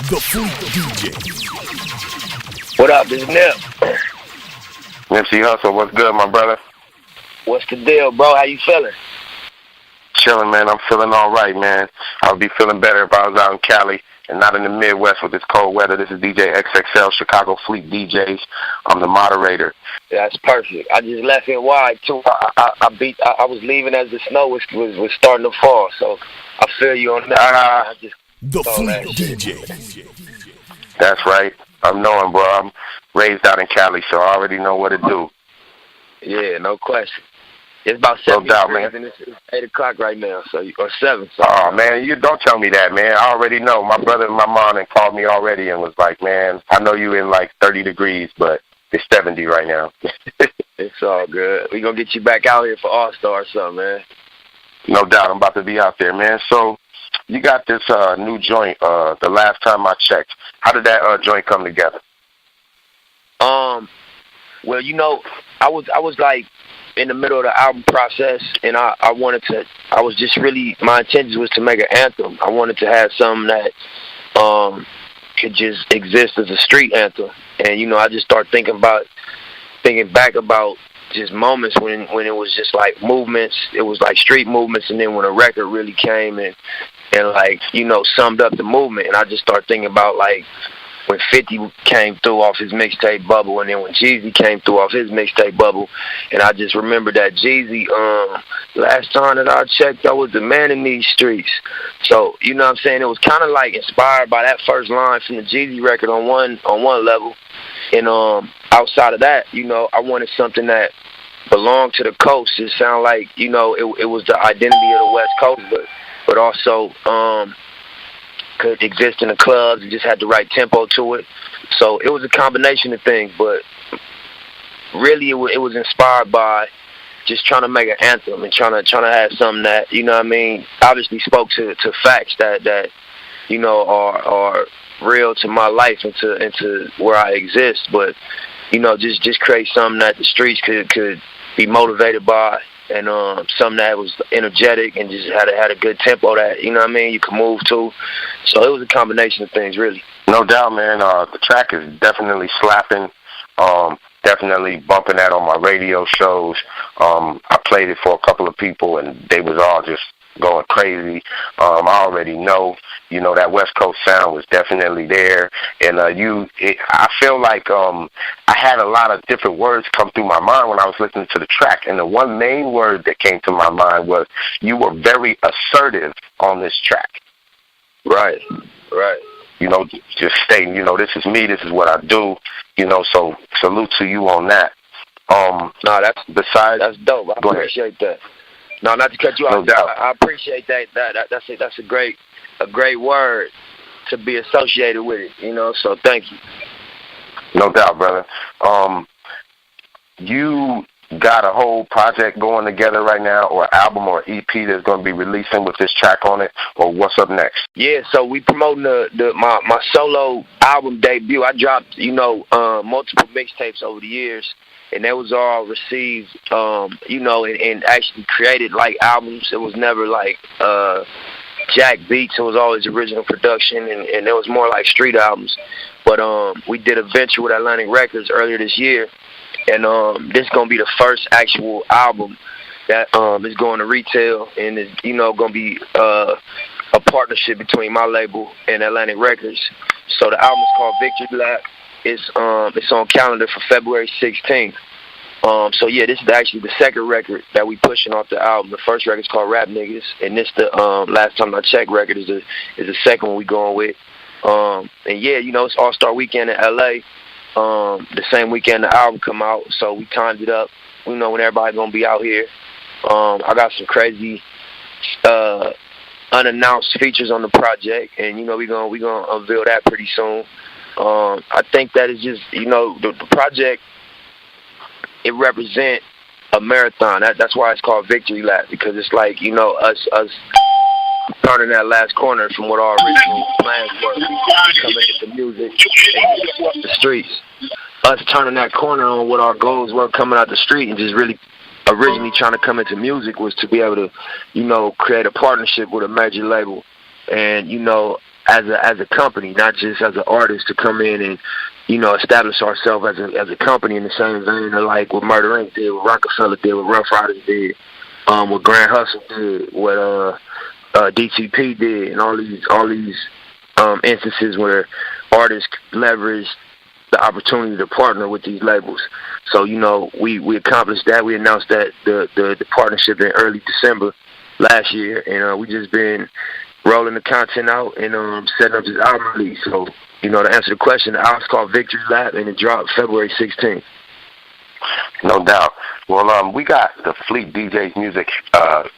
The Fleet DJ. What up, this is Nip. Nipsey Husstle, what's good, my brother? What's the deal, bro? How you feeling? Chilling, man. I'm feeling all right, man. I would be feeling better if I was out in Cali and not in the Midwest with this cold weather. This is DJ XXL, Chicago Fleet DJs. I'm the moderator. That's perfect. I just left it wide, too. I was leaving as the snow was starting to fall, so I feel you on that. The Fleet DJ. That's right. I'm knowing, bro. I'm raised out in Cali, so I already know what to do. Yeah, no question. It's about 7 degrees, and it's 8 o'clock right now, or 7. So. Oh, man, you don't tell me that, man. I already know. My brother and my mom had called me already and was like, man, I know you in like 30 degrees, but it's 70 right now. It's all good. We going to get you back out here for All-Star or something, man. No doubt. I'm about to be out there, man. So you got this new joint the last time I checked. How did that joint come together? Well, you know, I was like in the middle of the album process, and I was just really, my intention was to make an anthem. I wanted to have something that could just exist as a street anthem. And, you know, I just started thinking back about just moments when it was just like movements. It was like street movements, and then when a record really came and like, you know, summed up the movement. And I just started thinking about like when 50 came through off his mixtape Bubble, and then when Jeezy came through off his mixtape Bubble. And I just remember that Jeezy, last time that I checked, I was the man in these streets. So, you know what I'm saying? It was kind of like inspired by that first line from the Jeezy record on one level. And outside of that, you know, I wanted something that belonged to the coast. It sounded like, you know, it was the identity of the West Coast, but also could exist in the clubs. It just had the right tempo to it. So it was a combination of things, but really it was inspired by just trying to make an anthem and trying to have something that, you know what I mean, obviously spoke to facts that you know are real to my life and to where I exist. But, you know, just create something that the streets could be motivated by, and something that was energetic and just had a good tempo that, you know what I mean, you could move to. So it was a combination of things, really. No doubt, man. The track is definitely slapping. Definitely bumping that on my radio shows. I played it for a couple of people, and they was all just going crazy. I already know, you know, that West Coast sound was definitely there. And I feel like I had a lot of different words come through my mind when I was listening to the track. And the one main word that came to my mind was you were very assertive on this track. Right. You know, just stating, you know, this is me, this is what I do, you know, so salute to you on that. That's dope. I appreciate that. No, not to cut you off. No doubt. I appreciate that. That's a great word to be associated with it, you know, so thank you. No doubt, brother. You got a whole project going together right now, or album or EP that's going to be releasing with this track on it, or what's up next? Yeah, so we promoting my solo album debut. I dropped, you know, multiple mixtapes over the years, and they was all received, you know, and actually created like albums. It was never like jack beats. It was always original production, and it was more like street albums. But we did a venture with Atlantic Records earlier this year, and this is going to be the first actual album that is going to retail, and is, you know, going to be a partnership between my label and Atlantic Records. So the album is called Victory Lap. It's on calendar for February 16th. So yeah, this is actually the second record that we pushing off the album. The first record is called Rap Niggas, and this the last time I checked record is the second one we going with. And yeah, you know, it's All-Star Weekend in LA. The same weekend the album come out, so we timed it up. We know when everybody gonna be out here. I got some crazy unannounced features on the project, and you know we gonna unveil that pretty soon. I think that is just, you know, the project, it represents a marathon. That's why it's called Victory Lap, because it's like, you know, us turning that last corner from what our original plans were, coming into music and the streets. Us turning that corner on what our goals were coming out the street, and just really originally trying to come into music was to be able to, you know, create a partnership with a major label and, you know, as a company, not just as an artist, to come in and, you know, establish ourselves as a company in the same vein of like what Murder Inc. did, what Rockefeller did, what Rough Riders did, what Grand Husstle did, what DTP did, and all these instances where artists leverage the opportunity to partner with these labels. So, you know, we accomplished that. We announced that the partnership in early December last year, and we just been rolling the content out and setting up this album release. So, you know, to answer the question, the album's called Victory Lap, and it dropped February 16th. No doubt. Well, we got the Fleet DJs Music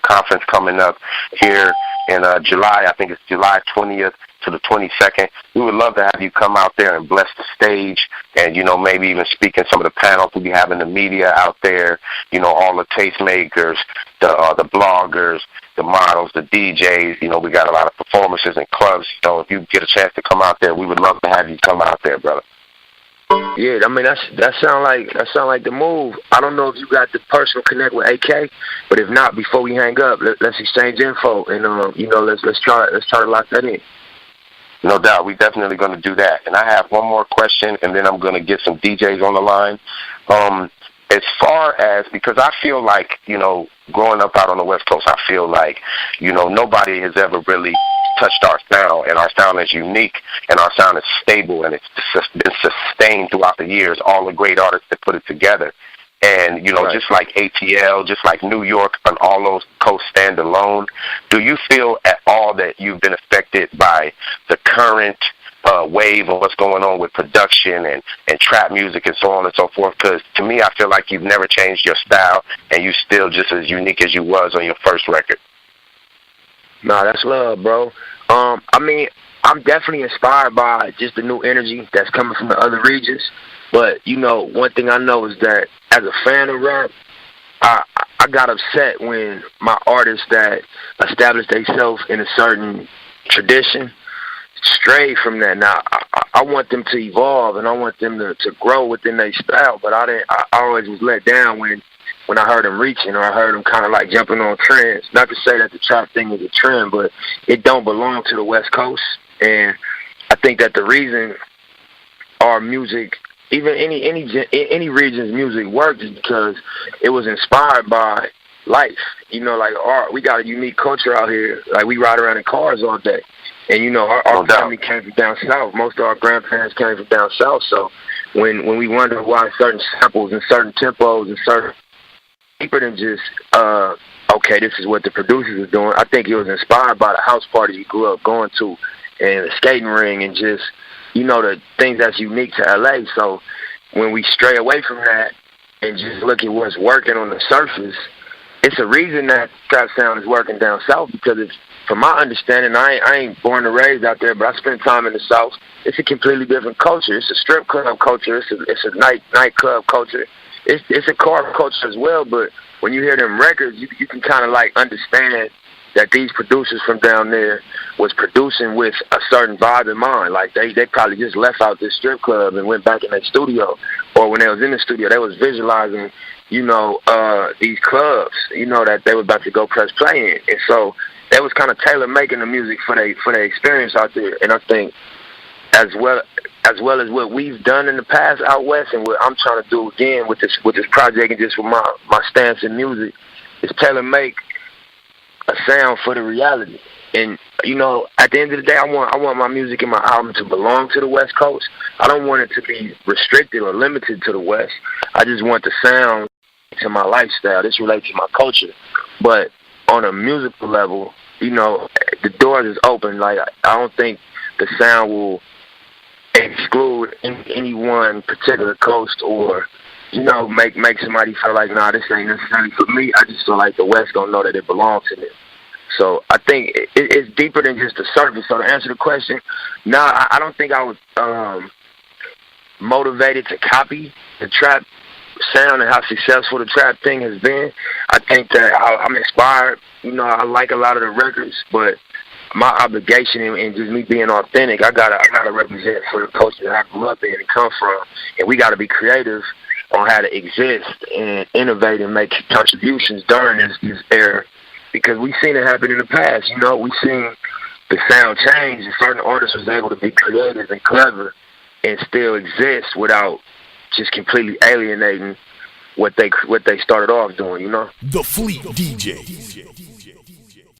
Conference coming up here in July. I think it's July 20th to the 22nd. We would love to have you come out there and bless the stage and, you know, maybe even speak in some of the panels. We'll be having the media out there, you know, all the tastemakers, the bloggers, the models, the DJs. You know, we got a lot of performances in clubs. So if you get a chance to come out there, we would love to have you come out there, brother. Yeah, I mean that sound like the move. I don't know if you got the personal connect with AK, but if not, before we hang up, let's exchange info and you know, let's try to lock that in. No doubt, we definitely going to do that. And I have one more question, and then I'm going to get some DJs on the line. As far as, because I feel like, you know, growing up out on the West Coast, I feel like, you know, nobody has ever really touched our sound, and our sound is unique, and our sound is stable, and it's been sustained throughout the years, all the great artists that put it together. And, you know, right. Just like ATL, just like New York, and all those coasts stand alone, do you feel at all that you've been affected by the current wave of what's going on with production and trap music and so on and so forth? Because to me, I feel like you've never changed your style, and you're still just as unique as you was on your first record. Nah, that's love, bro. I mean, I'm definitely inspired by just the new energy that's coming from the other regions. But, you know, one thing I know is that as a fan of rap, I got upset when my artists that established themselves in a certain tradition stray from that. Now, I want them to evolve, and I want them to grow within their style, but I always was let down when I heard them reaching, or I heard them kind of like jumping on trends. Not to say that the trap thing is a trend, but it don't belong to the West Coast. And I think that the reason our music, even any region's music, worked is because it was inspired by life. You know, like we got a unique culture out here. Like, we ride around in cars all day. And, you know, our family came from down south. Most of our grandparents came from down south. So when we wonder why certain samples and certain tempos and certain deeper than just, okay, this is what the producers are doing, I think it was inspired by the house parties you grew up going to and the skating ring and just, you know, the things that's unique to LA. So when we stray away from that and just look at what's working on the surface, it's a reason that trap sound is working down south, because it's, from my understanding, I ain't born and raised out there, but I spent time in the South. It's a completely different culture. It's a strip club culture. It's a nightclub culture. It's a car culture as well. But when you hear them records, you can kind of like understand that these producers from down there was producing with a certain vibe in mind. Like they probably just left out this strip club and went back in their studio, or when they was in the studio, they was visualizing, you know, these clubs, you know, that they were about to go press play in. And so they was kind of tailor-making the music for their experience out there. And I think as well as what we've done in the past out west, and what I'm trying to do again with this project and just with my stance in music, is tailor-make a sound for the reality. And, you know, at the end of the day, I want my music and my album to belong to the West Coast. I don't want it to be restricted or limited to the West. I just want the sound to my lifestyle. This relates to my culture. But on a musical level, you know, the doors is open. Like, I don't think the sound will exclude any one particular coast, or, you know, make somebody feel like, nah, this ain't necessarily for me. I just feel like the West don't know that it belongs to them. So I think it's deeper than just the surface. So to answer the question, nah, I don't think I was motivated to copy the trap sound and how successful the trap thing has been. I think that I'm inspired. You know, I like a lot of the records, but my obligation and just me being authentic, I gotta represent for the culture that I grew up in and come from, and we gotta be creative on how to exist and innovate and make contributions during this era, because we've seen it happen in the past. You know, we've seen the sound changed, and certain artists was able to be creative and clever and still exist without just completely alienating what they started off doing, you know? The Fleet DJ.